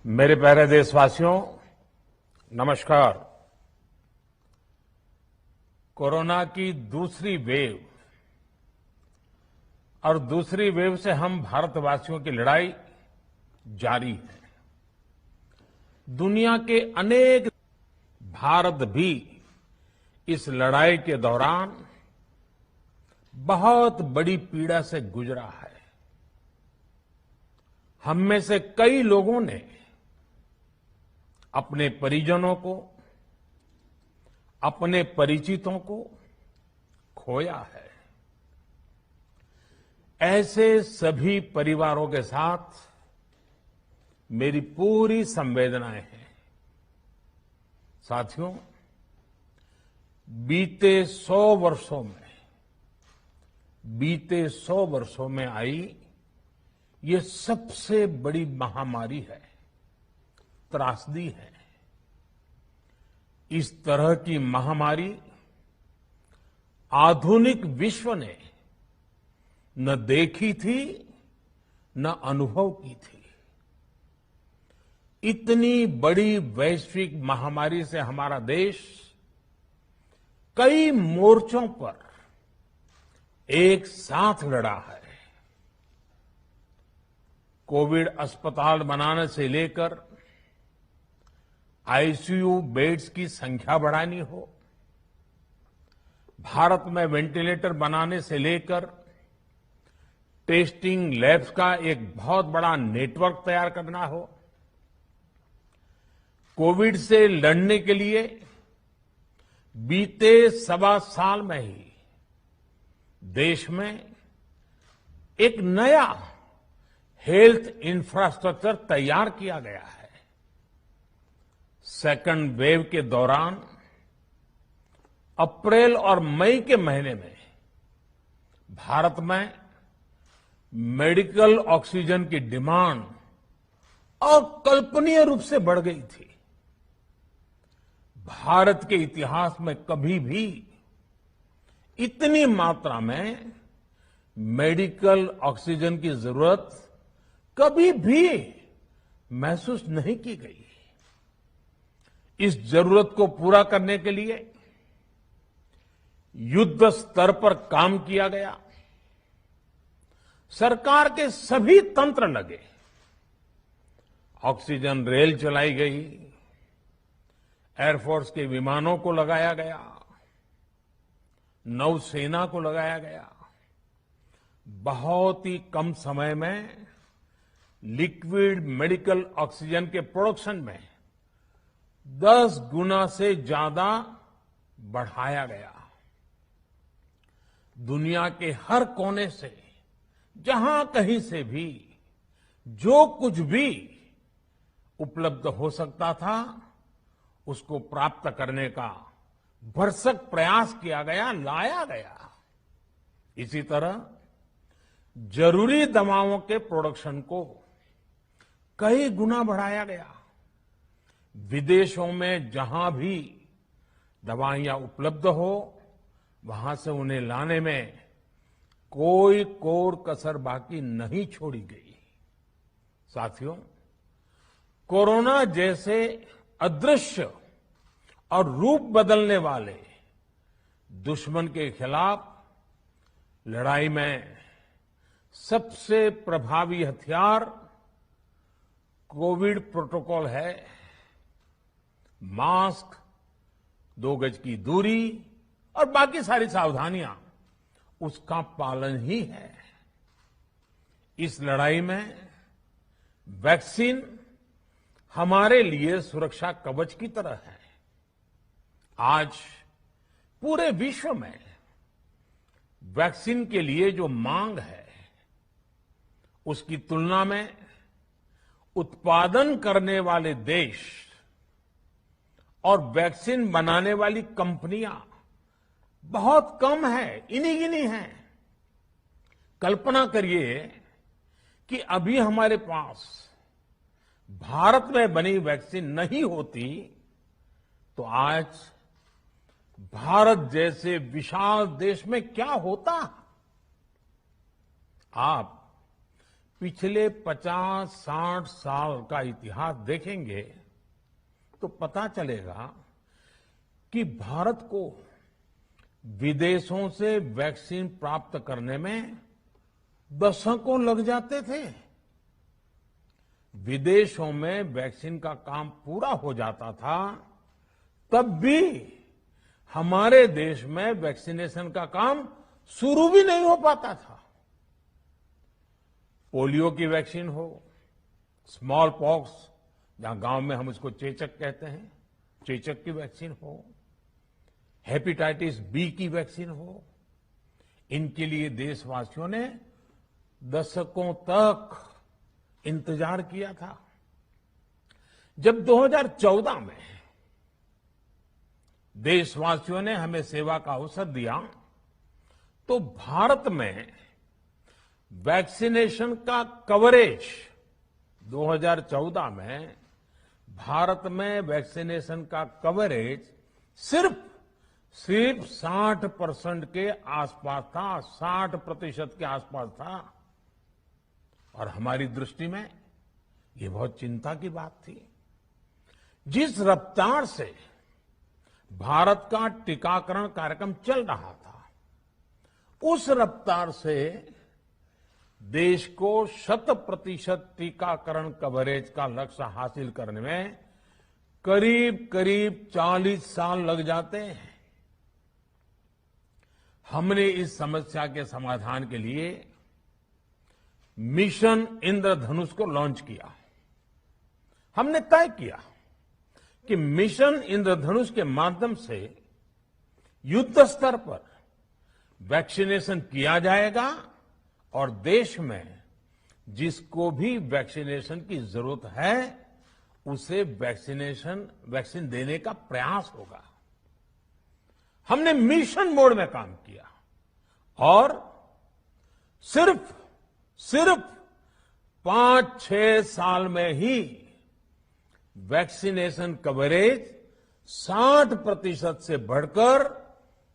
मेरे प्यारे देशवासियों, नमस्कार। कोरोना की दूसरी वेव और दूसरी वेव से हम भारतवासियों की लड़ाई जारी है। दुनिया के अनेक भारत भी इस लड़ाई के दौरान बहुत बड़ी पीड़ा से गुजरा है। हम में से कई लोगों ने अपने परिजनों को, अपने परिचितों को खोया है। ऐसे सभी परिवारों के साथ मेरी पूरी संवेदनाएं हैं। साथियों, बीते 100 वर्षों में आई ये सबसे बड़ी महामारी है, त्रासदी है। इस तरह की महामारी आधुनिक विश्व ने न देखी थी, न अनुभव की थी। इतनी बड़ी वैश्विक महामारी से हमारा देश कई मोर्चों पर एक साथ लड़ा है। कोविड अस्पताल बनाने से लेकर आईसीयू बेड्स की संख्या बढ़ानी हो, भारत में वेंटिलेटर बनाने से लेकर टेस्टिंग लैब्स का एक बहुत बड़ा नेटवर्क तैयार करना हो, कोविड से लड़ने के लिए बीते 1.25 साल में ही देश में एक नया हेल्थ इंफ्रास्ट्रक्चर तैयार किया गया है। सेकंड वेव के दौरान अप्रैल और मई के महीने में भारत में मेडिकल ऑक्सीजन की डिमांड अकल्पनीय रूप से बढ़ गई थी। भारत के इतिहास में कभी भी इतनी मात्रा में मेडिकल ऑक्सीजन की जरूरत कभी भी महसूस नहीं की गई। इस जरूरत को पूरा करने के लिए युद्ध स्तर पर काम किया गया। सरकार के सभी तंत्र लगे। ऑक्सीजन रेल चलाई गई, एयरफोर्स के विमानों को लगाया गया, नौसेना को लगाया गया। बहुत ही कम समय में लिक्विड मेडिकल ऑक्सीजन के प्रोडक्शन में 10 गुना से ज्यादा बढ़ाया गया। दुनिया के हर कोने से, जहां कहीं से भी जो कुछ भी उपलब्ध हो सकता था, उसको प्राप्त करने का भरसक प्रयास किया गया, लाया गया। इसी तरह जरूरी दवाओं के प्रोडक्शन को कई गुना बढ़ाया गया। विदेशों में जहां भी दवाइयां उपलब्ध हो, वहां से उन्हें लाने में कोई कोर कसर बाकी नहीं छोड़ी गई। साथियों, कोरोना जैसे अदृश्य और रूप बदलने वाले दुश्मन के खिलाफ लड़ाई में सबसे प्रभावी हथियार कोविड प्रोटोकॉल है। मास्क, 2 गज की दूरी और बाकी सारी सावधानियां, उसका पालन ही है। इस लड़ाई में वैक्सीन हमारे लिए सुरक्षा कवच की तरह है। आज पूरे विश्व में वैक्सीन के लिए जो मांग है, उसकी तुलना में उत्पादन करने वाले देश और वैक्सीन बनाने वाली कंपनियां बहुत कम है, इन्हीं गिनी हैं। कल्पना करिए कि अभी हमारे पास भारत में बनी वैक्सीन नहीं होती तो आज भारत जैसे विशाल देश में क्या होता। आप पिछले 50-60 साल का इतिहास देखेंगे तो पता चलेगा कि भारत को विदेशों से वैक्सीन प्राप्त करने में दशकों लग जाते थे। विदेशों में वैक्सीन का काम पूरा हो जाता था, तब भी हमारे देश में वैक्सीनेशन का काम शुरू भी नहीं हो पाता था। पोलियो की वैक्सीन हो, स्मॉल पॉक्स, जहां गांव में हम उसको चेचक कहते हैं, चेचक की वैक्सीन हो, हेपेटाइटिस बी की वैक्सीन हो, इनके लिए देशवासियों ने दशकों तक इंतजार किया था। जब 2014 में देशवासियों ने हमें सेवा का अवसर दिया, तो भारत में वैक्सीनेशन का कवरेज 2014 में भारत में वैक्सीनेशन का कवरेज सिर्फ 60% के आसपास था, 60% के आसपास था। और हमारी दृष्टि में ये बहुत चिंता की बात थी। जिस रफ्तार से भारत का टीकाकरण कार्यक्रम चल रहा था, उस रफ्तार से देश को 100% टीकाकरण कवरेज का लक्ष्य हासिल करने में करीब करीब 40 साल लग जाते हैं। हमने इस समस्या के समाधान के लिए मिशन इंद्रधनुष को लॉन्च किया। हमने तय किया कि मिशन इंद्रधनुष के माध्यम से युद्ध स्तर पर वैक्सीनेशन किया जाएगा और देश में जिसको भी वैक्सीनेशन की जरूरत है उसे वैक्सीन देने का प्रयास होगा। हमने मिशन मोड में काम किया और सिर्फ 5-6 साल में ही वैक्सीनेशन कवरेज 60% से बढ़कर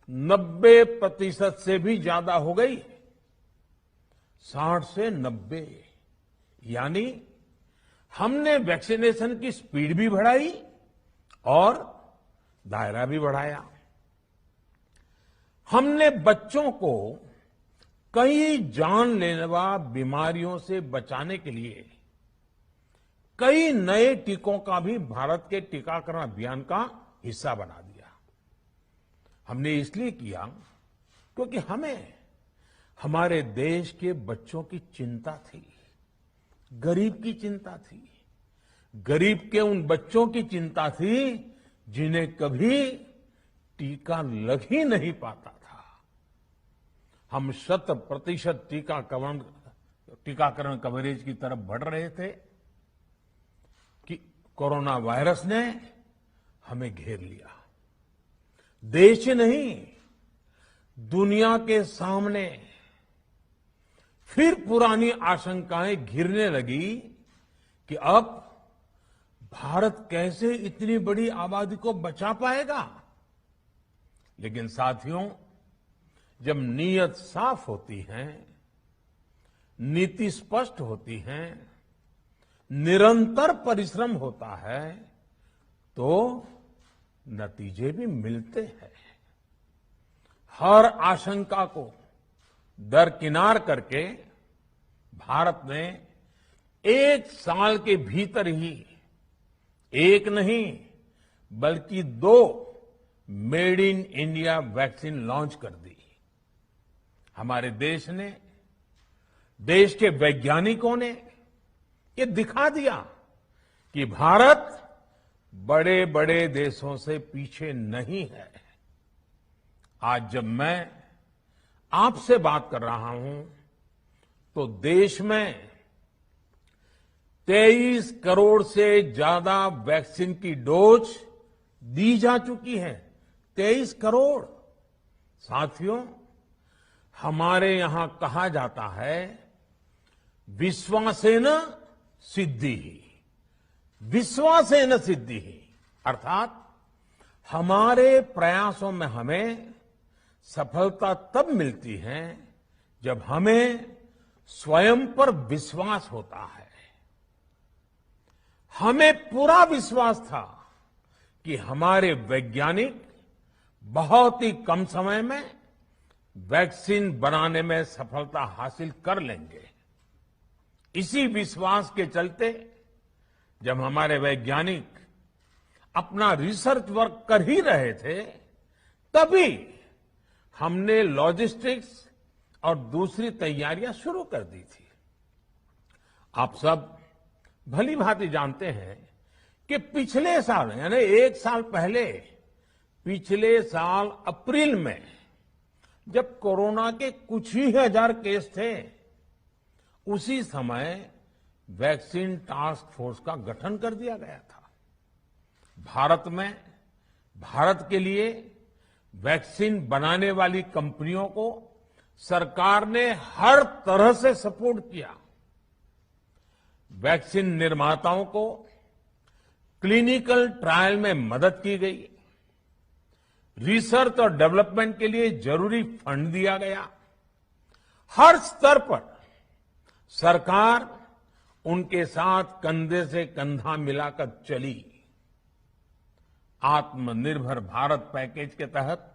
90% से भी ज्यादा हो गई। 60 से 90, यानी हमने वैक्सीनेशन की स्पीड भी बढ़ाई और दायरा भी बढ़ाया। हमने बच्चों को कई जानलेवा बीमारियों से बचाने के लिए कई नए टीकों का भी भारत के टीकाकरण अभियान का हिस्सा बना दिया। हमने इसलिए किया क्योंकि हमें हमारे देश के बच्चों की चिंता थी, गरीब की चिंता थी, गरीब के उन बच्चों की चिंता थी जिन्हें कभी टीका लग ही नहीं पाता था। हम 100% टीकाकरण कवरेज की तरफ बढ़ रहे थे कि कोरोना वायरस ने हमें घेर लिया। देश ही नहीं, दुनिया के सामने फिर पुरानी आशंकाएं घिरने लगी कि अब भारत कैसे इतनी बड़ी आबादी को बचा पाएगा। लेकिन साथियों, जब नीयत साफ होती है, नीति स्पष्ट होती है, निरंतर परिश्रम होता है, तो नतीजे भी मिलते हैं। हर आशंका को दरकिनार करके भारत ने 1 साल के भीतर ही एक नहीं बल्कि 2 made in India vaccine launch कर दी। हमारे देश ने, देश के वैज्ञानिकों ने ये दिखा दिया कि भारत बड़े बड़े देशों से पीछे नहीं है। आज जब मैं आपसे बात कर रहा हूं तो देश में 23 करोड़ से ज्यादा वैक्सीन की डोज दी जा चुकी है। 23 करोड़। साथियों, हमारे यहां कहा जाता है विश्वासेन सिद्धिः, विश्वासेन सिद्धिः, अर्थात हमारे प्रयासों में हमें सफलता तब मिलती है जब हमें स्वयं पर विश्वास होता है। हमें पूरा विश्वास था कि हमारे वैज्ञानिक बहुत ही कम समय में वैक्सीन बनाने में सफलता हासिल कर लेंगे। इसी विश्वास के चलते जब हमारे वैज्ञानिक अपना रिसर्च वर्क कर ही रहे थे, तभी हमने लॉजिस्टिक्स और दूसरी तैयारियां शुरू कर दी थी। आप सब भली भांति जानते हैं कि पिछले साल यानी 1 साल पहले, पिछले साल अप्रैल में जब कोरोना के कुछ ही हजार केस थे, उसी समय वैक्सीन टास्क फोर्स का गठन कर दिया गया था। भारत के लिए वैक्सीन बनाने वाली कंपनियों को सरकार ने हर तरह से सपोर्ट किया। वैक्सीन निर्माताओं को क्लिनिकल ट्रायल में मदद की गई। रिसर्च और डेवलपमेंट के लिए जरूरी फंड दिया गया। हर स्तर पर सरकार उनके साथ कंधे से कंधा मिलाकर चली। आत्मनिर्भर भारत पैकेज के तहत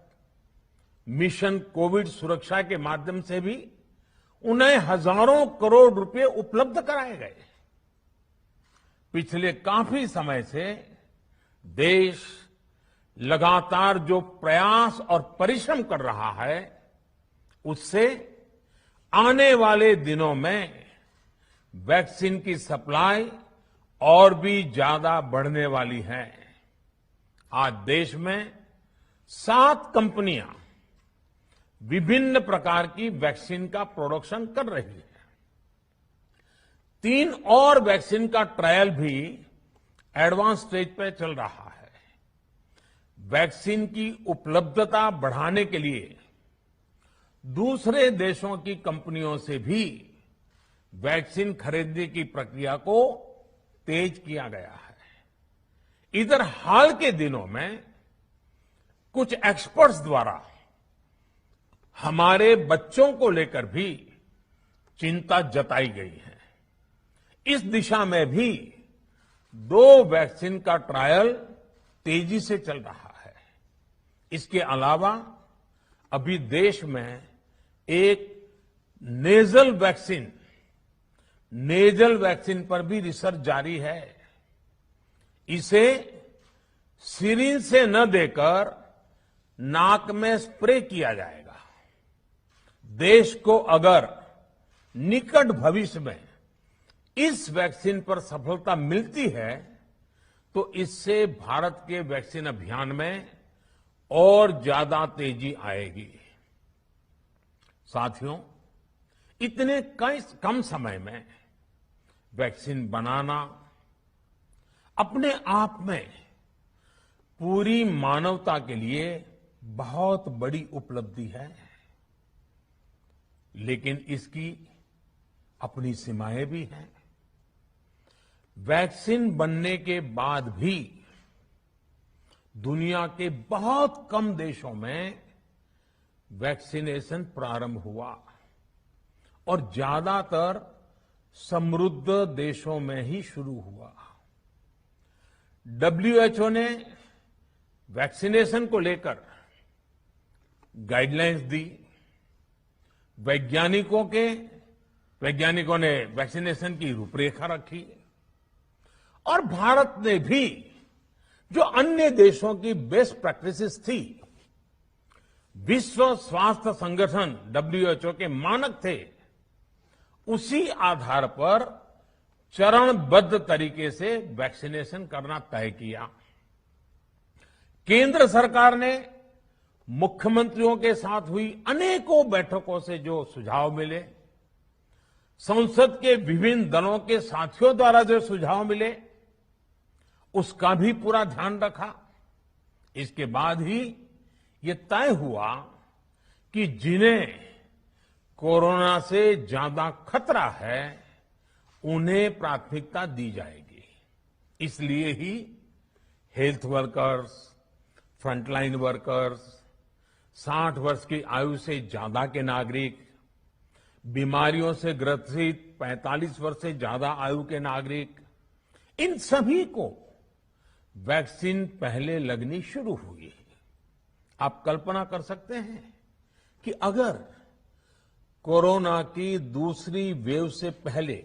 मिशन कोविड सुरक्षा के माध्यम से भी उन्हें हजारों करोड़ रुपए उपलब्ध कराए गए। पिछले काफी समय से देश लगातार जो प्रयास और परिश्रम कर रहा है, उससे आने वाले दिनों में वैक्सीन की सप्लाई और भी ज्यादा बढ़ने वाली है। आज देश में 7 कंपनियां विभिन्न प्रकार की वैक्सीन का प्रोडक्शन कर रही है। 3 और वैक्सीन का ट्रायल भी एडवांस स्टेज पे चल रहा है। वैक्सीन की उपलब्धता बढ़ाने के लिए दूसरे देशों की कंपनियों से भी वैक्सीन खरीदने की प्रक्रिया को तेज किया गया है। इधर हाल के दिनों में कुछ एक्सपर्ट्स द्वारा हमारे बच्चों को लेकर भी चिंता जताई गई है। इस दिशा में भी 2 वैक्सीन का ट्रायल तेजी से चल रहा है। इसके अलावा अभी देश में एक नेजल वैक्सीन पर भी रिसर्च जारी है। इसे सिरिंज से न देकर नाक में स्प्रे किया जाएगा। देश को अगर निकट भविष्य में इस वैक्सीन पर सफलता मिलती है, तो इससे भारत के वैक्सीन अभियान में और ज्यादा तेजी आएगी। साथियों, इतने कम समय में वैक्सीन बनाना अपने आप में पूरी मानवता के लिए बहुत बड़ी उपलब्धि है, लेकिन इसकी अपनी सीमाएं भी हैं। वैक्सीन बनने के बाद भी दुनिया के बहुत कम देशों में वैक्सीनेशन प्रारंभ हुआ और ज्यादातर समृद्ध देशों में ही शुरू हुआ। WHO ने वैक्सीनेशन को लेकर गाइडलाइंस दी। वैज्ञानिकों ने वैक्सीनेशन की रूपरेखा रखी और भारत ने भी जो अन्य देशों की बेस्ट प्रैक्टिसेस थी, विश्व स्वास्थ्य संगठन WHO के मानक थे, उसी आधार पर चरणबद्ध तरीके से वैक्सीनेशन करना तय किया। केंद्र सरकार ने मुख्यमंत्रियों के साथ हुई अनेकों बैठकों से जो सुझाव मिले, संसद के विभिन्न दलों के साथियों द्वारा जो सुझाव मिले, उसका भी पूरा ध्यान रखा। इसके बाद ही ये तय हुआ कि जिन्हें कोरोना से ज्यादा खतरा है, उन्हें प्राथमिकता दी जाएगी। इसलिए ही हेल्थ वर्कर्स, फ्रंटलाइन वर्कर्स, 60 वर्ष की आयु से ज्यादा के नागरिक, बीमारियों से ग्रसित 45 वर्ष से ज्यादा आयु के नागरिक, इन सभी को वैक्सीन पहले लगनी शुरू हुई है। आप कल्पना कर सकते हैं कि अगर कोरोना की दूसरी वेव से पहले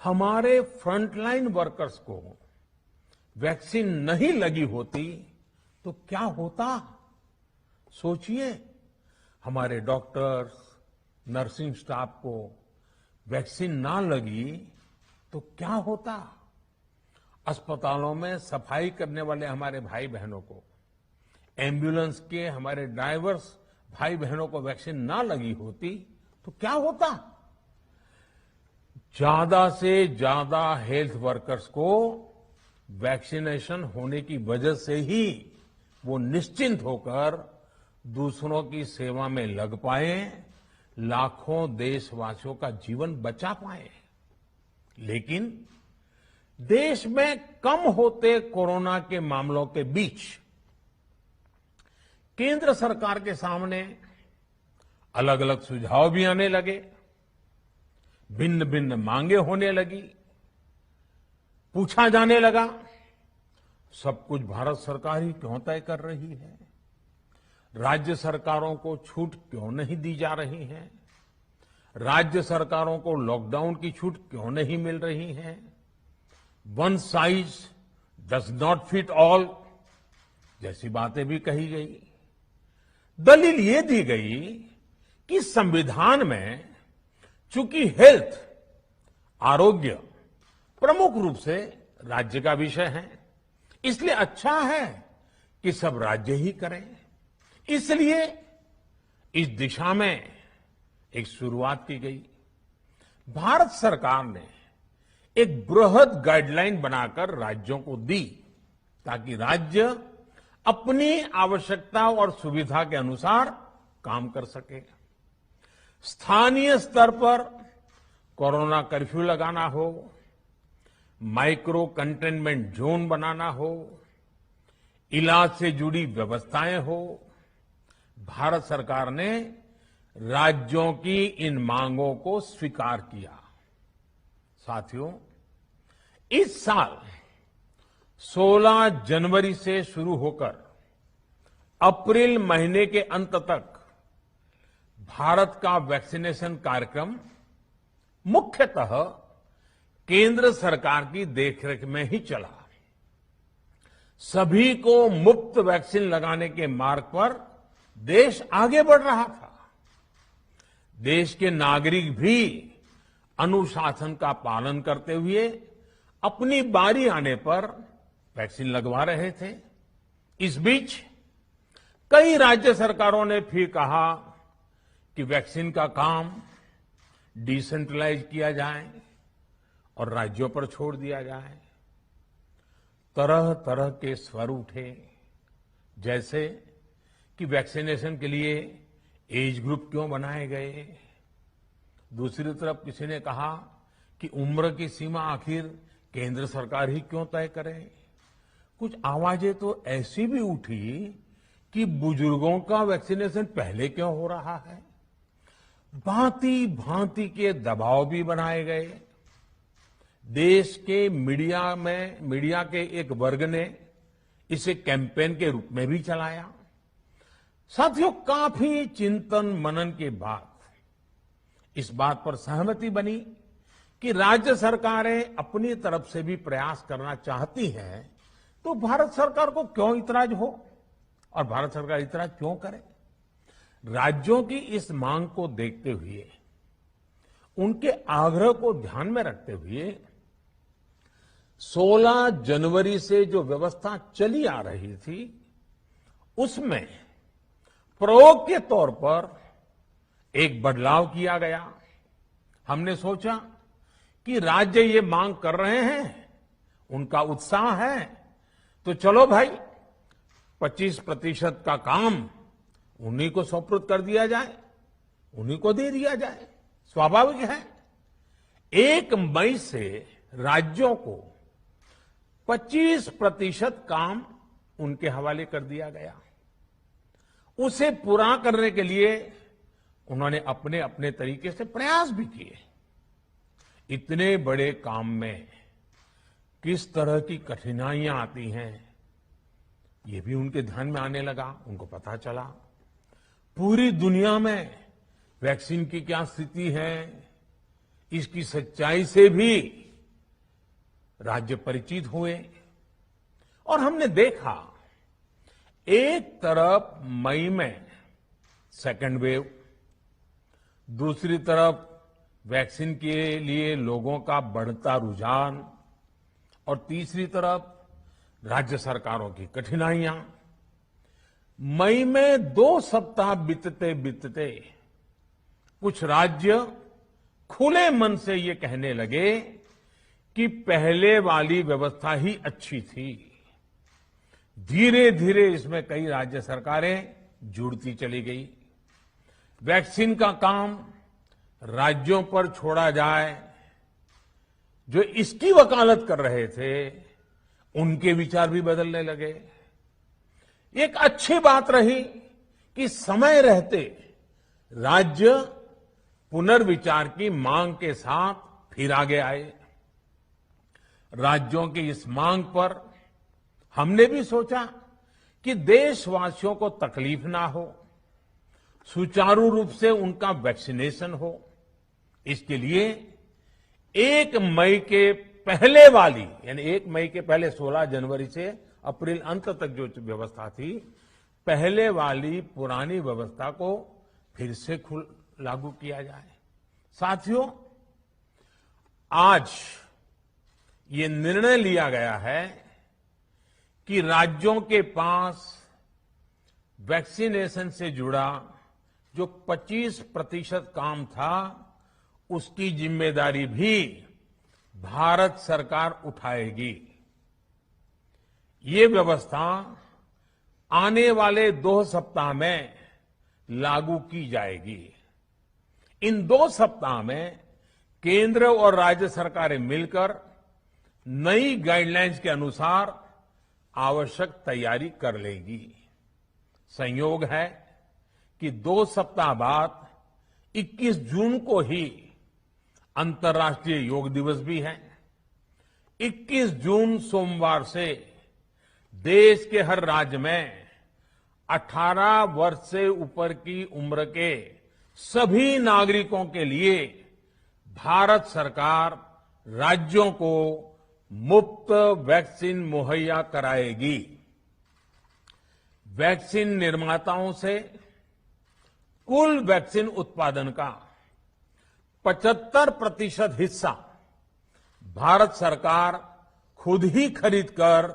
हमारे फ्रंटलाइन वर्कर्स को वैक्सीन नहीं लगी होती तो क्या होता? सोचिए, हमारे डॉक्टर्स, नर्सिंग स्टाफ को वैक्सीन ना लगी तो क्या होता? अस्पतालों में सफाई करने वाले हमारे भाई बहनों को, एम्बुलेंस के हमारे ड्राइवर्स भाई बहनों को वैक्सीन ना लगी होती तो क्या होता? ज्यादा से ज्यादा हेल्थ वर्कर्स को वैक्सीनेशन होने की वजह से ही वो निश्चिंत होकर दूसरों की सेवा में लग पाए, लाखों देशवासियों का जीवन बचा पाए। लेकिन देश में कम होते कोरोना के मामलों के बीच केंद्र सरकार के सामने अलग अलग सुझाव भी आने लगे, भिन्न भिन्न मांगे होने लगी, पूछा जाने लगा, सब कुछ भारत सरकार ही क्यों तय कर रही है? राज्य सरकारों को छूट क्यों नहीं दी जा रही है? राज्य सरकारों को लॉकडाउन की छूट क्यों नहीं मिल रही है? One size does not fit all जैसी बातें भी कही गई। दलील ये दी गई कि संविधान में चूंकि हेल्थ, आरोग्य प्रमुख रूप से राज्य का विषय है, इसलिए अच्छा है कि सब राज्य ही करें। इसलिए इस दिशा में एक शुरुआत की गई। भारत सरकार ने एक बृहद गाइडलाइन बनाकर राज्यों को दी ताकि राज्य अपनी आवश्यकता और सुविधा के अनुसार काम कर सके। स्थानीय स्तर पर कोरोना कर्फ्यू लगाना हो, माइक्रो कंटेनमेंट जोन बनाना हो, इलाज से जुड़ी व्यवस्थाएं हो, भारत सरकार ने राज्यों की इन मांगों को स्वीकार किया। साथियों, इस साल 16 जनवरी से शुरू होकर अप्रैल महीने के अंत तक भारत का वैक्सीनेशन कार्यक्रम मुख्यतः केंद्र सरकार की देखरेख में ही चला। सभी को मुफ्त वैक्सीन लगाने के मार्ग पर देश आगे बढ़ रहा था। देश के नागरिक भी अनुशासन का पालन करते हुए अपनी बारी आने पर वैक्सीन लगवा रहे थे। इस बीच कई राज्य सरकारों ने फिर कहा कि वैक्सीन का काम डिसेंट्रलाइज किया जाए और राज्यों पर छोड़ दिया जाए। तरह तरह के स्वर उठे, जैसे कि वैक्सीनेशन के लिए एज ग्रुप क्यों बनाए गए। दूसरी तरफ किसी ने कहा कि उम्र की सीमा आखिर केंद्र सरकार ही क्यों तय करे। कुछ आवाजें तो ऐसी भी उठी कि बुजुर्गों का वैक्सीनेशन पहले क्यों हो रहा है। भांति भांति के दबाव भी बनाए गए। देश के मीडिया के एक वर्ग ने इसे कैंपेन के रूप में भी चलाया। साथियों, काफी चिंतन मनन के बाद इस बात पर सहमति बनी कि राज्य सरकारें अपनी तरफ से भी प्रयास करना चाहती हैं, तो भारत सरकार को क्यों इतराज हो और भारत सरकार इतराज क्यों करे। राज्यों की इस मांग को देखते हुए, उनके आग्रह को ध्यान में रखते हुए 16 जनवरी से जो व्यवस्था चली आ रही थी, उसमें प्रयोग के तौर पर एक बदलाव किया गया। हमने सोचा कि राज्य ये मांग कर रहे हैं, उनका उत्साह है, तो चलो भाई 25% का काम उन्हीं को सुपुर्द कर दिया जाए, उन्हीं को दे दिया जाए। स्वाभाविक है 1 मई से राज्यों को 25% काम उनके हवाले कर दिया गया। उसे पूरा करने के लिए उन्होंने अपने अपने तरीके से प्रयास भी किए। इतने बड़े काम में किस तरह की कठिनाइयां आती हैं, ये भी उनके ध्यान में आने लगा। उनको पता चला पूरी दुनिया में वैक्सीन की क्या स्थिति है, इसकी सच्चाई से भी राज्य परिचित हुए। और हमने देखा, एक तरफ मई में सेकेंड वेव, दूसरी तरफ वैक्सीन के लिए लोगों का बढ़ता रुझान, और तीसरी तरफ राज्य सरकारों की कठिनाइयां। मई में 2 सप्ताह बीतते बीतते कुछ राज्य खुले मन से ये कहने लगे कि पहले वाली व्यवस्था ही अच्छी थी। धीरे धीरे इसमें कई राज्य सरकारें जुड़ती चली गई। वैक्सीन का काम राज्यों पर छोड़ा जाए, जो इसकी वकालत कर रहे थे उनके विचार भी बदलने लगे। एक अच्छी बात रही कि समय रहते राज्य पुनर्विचार की मांग के साथ फिर आगे आए। राज्यों की इस मांग पर हमने भी सोचा कि देशवासियों को तकलीफ ना हो, सुचारू रूप से उनका वैक्सीनेशन हो। इसके लिए 1 मई के पहले वाली, यानी 1 मई के पहले 16 जनवरी से अप्रैल अंत तक जो व्यवस्था थी, पहले वाली पुरानी व्यवस्था को फिर से लागू किया जाए। साथियों, आज ये निर्णय लिया गया है कि राज्यों के पास वैक्सीनेशन से जुड़ा जो 25% काम था, उसकी जिम्मेदारी भी भारत सरकार उठाएगी। ये व्यवस्था आने वाले 2 सप्ताह में लागू की जाएगी। इन 2 सप्ताह में केंद्र और राज्य सरकारें मिलकर नई गाइडलाइंस के अनुसार आवश्यक तैयारी कर लेंगी। संयोग है कि 2 सप्ताह बाद 21 जून को ही अंतर्राष्ट्रीय योग दिवस भी है। 21 जून सोमवार से देश के हर राज्य में 18 वर्ष से ऊपर की उम्र के सभी नागरिकों के लिए भारत सरकार राज्यों को मुफ्त वैक्सीन मुहैया कराएगी। वैक्सीन निर्माताओं से कुल वैक्सीन उत्पादन का 75% हिस्सा भारत सरकार खुद ही खरीदकर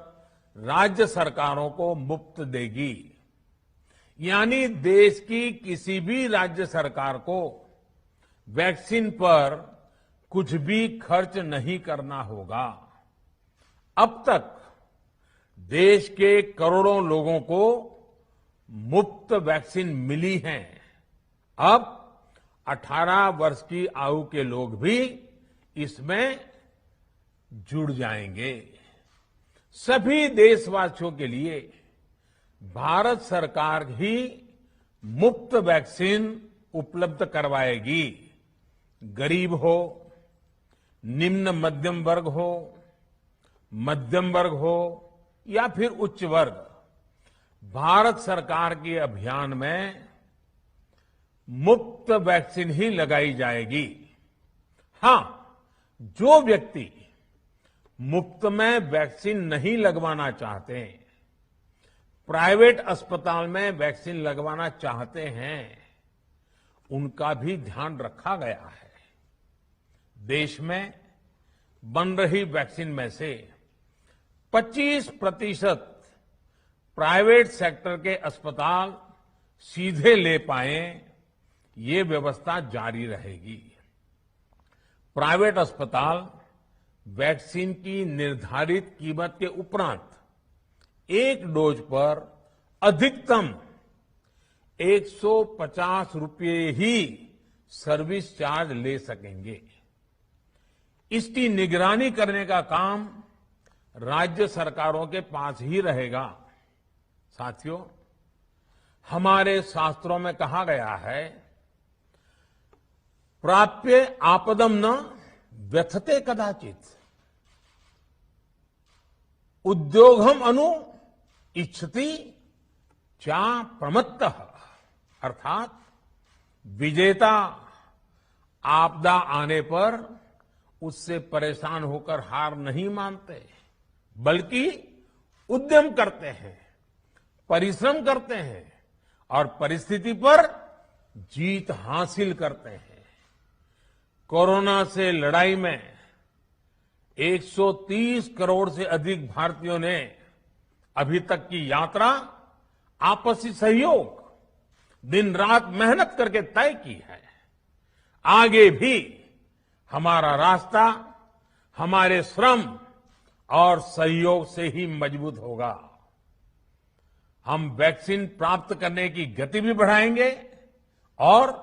राज्य सरकारों को मुफ्त देगी। यानी देश की किसी भी राज्य सरकार को वैक्सीन पर कुछ भी खर्च नहीं करना होगा। अब तक देश के करोड़ों लोगों को मुफ्त वैक्सीन मिली है। अब 18 वर्ष की आयु के लोग भी इसमें जुड़ जाएंगे। सभी देशवासियों के लिए भारत सरकार ही मुफ्त वैक्सीन उपलब्ध करवाएगी। गरीब हो, निम्न मध्यम वर्ग हो, मध्यम वर्ग हो या फिर उच्च वर्ग, भारत सरकार के अभियान में मुफ्त वैक्सीन ही लगाई जाएगी। हां, जो व्यक्ति मुफ्त में वैक्सीन नहीं लगवाना चाहते, प्राइवेट अस्पताल में वैक्सीन लगवाना चाहते हैं, उनका भी ध्यान रखा गया है। देश में बन रही वैक्सीन में से 25% प्राइवेट सेक्टर के अस्पताल सीधे ले पाए, ये व्यवस्था जारी रहेगी। प्राइवेट अस्पताल वैक्सीन की निर्धारित कीमत के उपरांत एक डोज पर अधिकतम 150 रुपये ही सर्विस चार्ज ले सकेंगे। इसकी निगरानी करने का काम राज्य सरकारों के पास ही रहेगा। साथियों, हमारे शास्त्रों में कहा गया है प्राप्य आपदम न व्यथते कदाचित उद्योगम अनु इच्छति चा प्रमत्तः। अर्थात विजेता आपदा आने पर उससे परेशान होकर हार नहीं मानते, बल्कि उद्यम करते हैं, परिश्रम करते हैं और परिस्थिति पर जीत हासिल करते हैं। कोरोना से लड़ाई में 130 करोड़ से अधिक भारतीयों ने अभी तक की यात्रा आपसी सहयोग, दिन रात मेहनत करके तय की है। आगे भी हमारा रास्ता हमारे श्रम और सहयोग से ही मजबूत होगा। हम वैक्सीन प्राप्त करने की गति भी बढ़ाएंगे और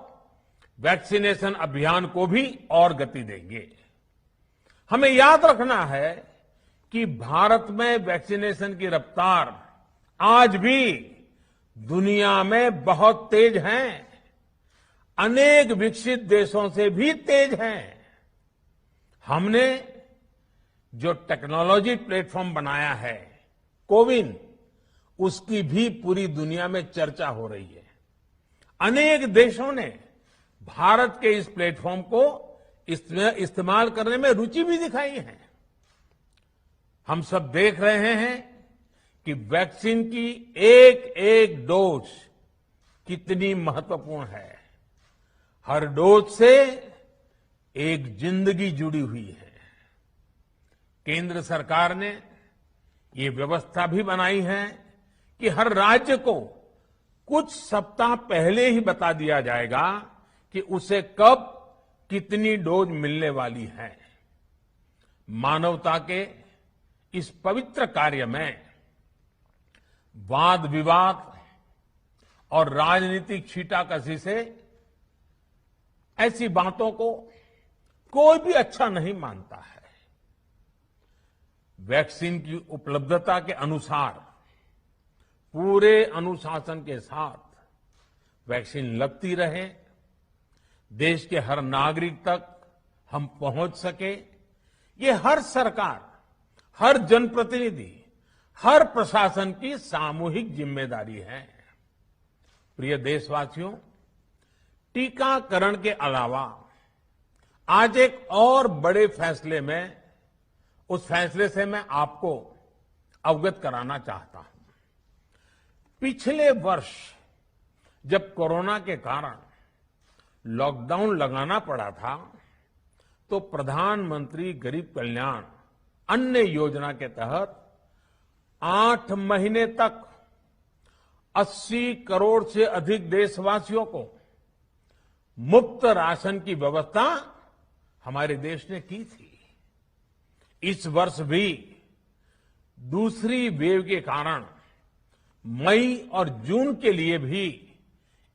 वैक्सीनेशन अभियान को भी और गति देंगे। हमें याद रखना है कि भारत में वैक्सीनेशन की रफ्तार आज भी दुनिया में बहुत तेज है, अनेक विकसित देशों से भी तेज है। हमने जो टेक्नोलॉजी प्लेटफॉर्म बनाया है कोविन, उसकी भी पूरी दुनिया में चर्चा हो रही है। अनेक देशों ने भारत के इस प्लेटफॉर्म को इस्तेमाल करने में रुचि भी दिखाई है। हम सब देख रहे हैं कि वैक्सीन की एक एक डोज कितनी महत्वपूर्ण है। हर डोज से एक जिंदगी जुड़ी हुई है। केंद्र सरकार ने ये व्यवस्था भी बनाई है कि हर राज्य को कुछ सप्ताह पहले ही बता दिया जाएगा कि उसे कब कितनी डोज मिलने वाली है। मानवता के इस पवित्र कार्य में वाद विवाद और राजनीतिक छींटाकशी से ऐसी बातों को कोई भी अच्छा नहीं मानता है। वैक्सीन की उपलब्धता के अनुसार पूरे अनुशासन के साथ वैक्सीन लगती रहे, देश के हर नागरिक तक हम पहुंच सके, ये हर सरकार, हर जनप्रतिनिधि, हर प्रशासन की सामूहिक जिम्मेदारी है। प्रिय देशवासियों, टीकाकरण के अलावा आज एक और बड़े फैसले में, उस फैसले से मैं आपको अवगत कराना चाहता हूं। पिछले वर्ष जब कोरोना के कारण लॉकडाउन लगाना पड़ा था, तो प्रधानमंत्री गरीब कल्याण अन्न योजना के तहत 8 महीने तक 80 करोड़ से अधिक देशवासियों को मुफ्त राशन की व्यवस्था हमारे देश ने की थी। इस वर्ष भी दूसरी वेव के कारण मई और जून के लिए भी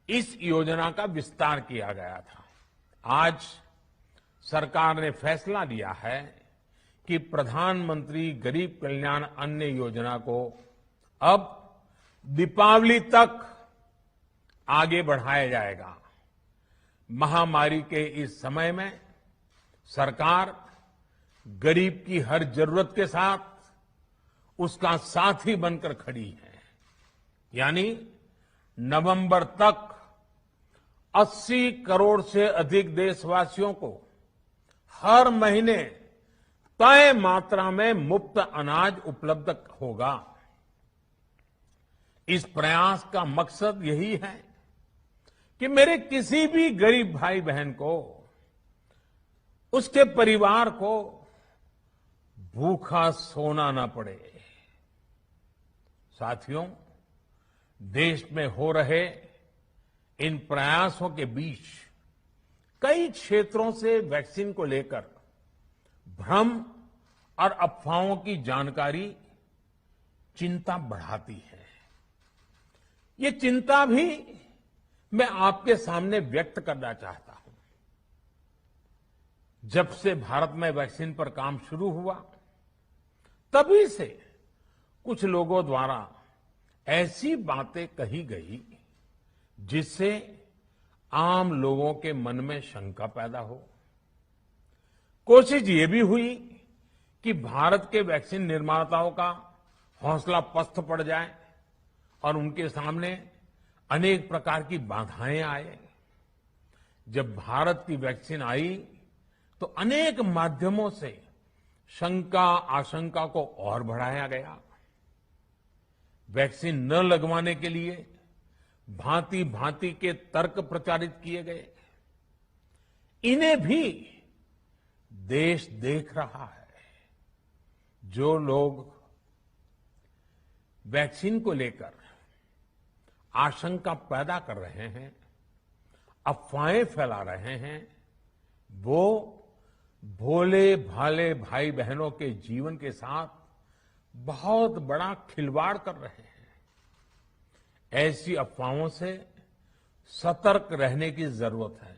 इस योजना का विस्तार किया गया था। आज सरकार ने फैसला लिया है कि प्रधानमंत्री गरीब कल्याण अन्न योजना को अब दीपावली तक आगे बढ़ाया जाएगा। महामारी के इस समय में सरकार गरीब की हर जरूरत के साथ उसका साथी बनकर खड़ी है। यानी नवंबर तक 80 करोड़ से अधिक देशवासियों को हर महीने तय मात्रा में मुफ्त अनाज उपलब्ध होगा। इस प्रयास का मकसद यही है कि मेरे किसी भी गरीब भाई बहन को, उसके परिवार को भूखा सोना ना पड़े। साथियों, देश में हो रहे इन प्रयासों के बीच कई क्षेत्रों से वैक्सीन को लेकर भ्रम और अफवाहों की जानकारी चिंता बढ़ाती है। ये चिंता भी मैं आपके सामने व्यक्त करना चाहता हूं। जब से भारत में वैक्सीन पर काम शुरू हुआ, तभी से कुछ लोगों द्वारा ऐसी बातें कही गई जिससे आम लोगों के मन में शंका पैदा हो। कोशिश ये भी हुई कि भारत के वैक्सीन निर्माताओं का हौसला पस्त पड़ जाए और उनके सामने अनेक प्रकार की बाधाएं आए। जब भारत की वैक्सीन आई तो अनेक माध्यमों से शंका आशंका को और बढ़ाया गया। वैक्सीन न लगवाने के लिए भांति भांति के तर्क प्रचारित किए गए। इन्हें भी देश देख रहा है। जो लोग वैक्सीन को लेकर आशंका पैदा कर रहे हैं, अफवाहें फैला रहे हैं, वो भोले भाले भाई बहनों के जीवन के साथ बहुत बड़ा खिलवाड़ कर रहे हैं। ऐसी अफवाहों से सतर्क रहने की जरूरत है।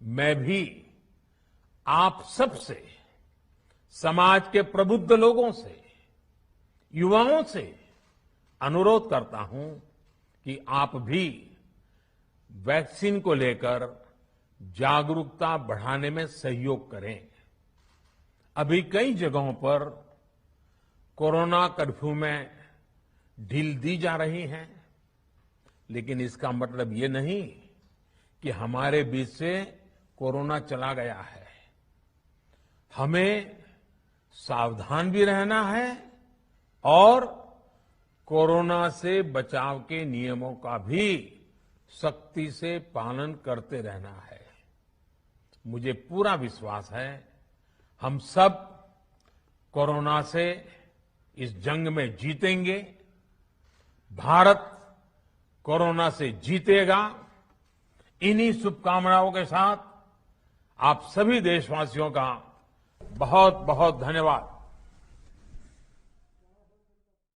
मैं भी आप सबसे, समाज के प्रबुद्ध लोगों से, युवाओं से अनुरोध करता हूं कि आप भी वैक्सीन को लेकर जागरूकता बढ़ाने में सहयोग करें। अभी कई जगहों पर कोरोना कर्फ्यू में ढील दी जा रही है, लेकिन इसका मतलब ये नहीं कि हमारे बीच से कोरोना चला गया है। हमें सावधान भी रहना है और कोरोना से बचाव के नियमों का भी सख्ती से पालन करते रहना है। मुझे पूरा विश्वास है हम सब कोरोना से इस जंग में जीतेंगे। भारत कोरोना से जीतेगा। इन्हीं शुभकामनाओं के साथ आप सभी देशवासियों का बहुत बहुत धन्यवाद।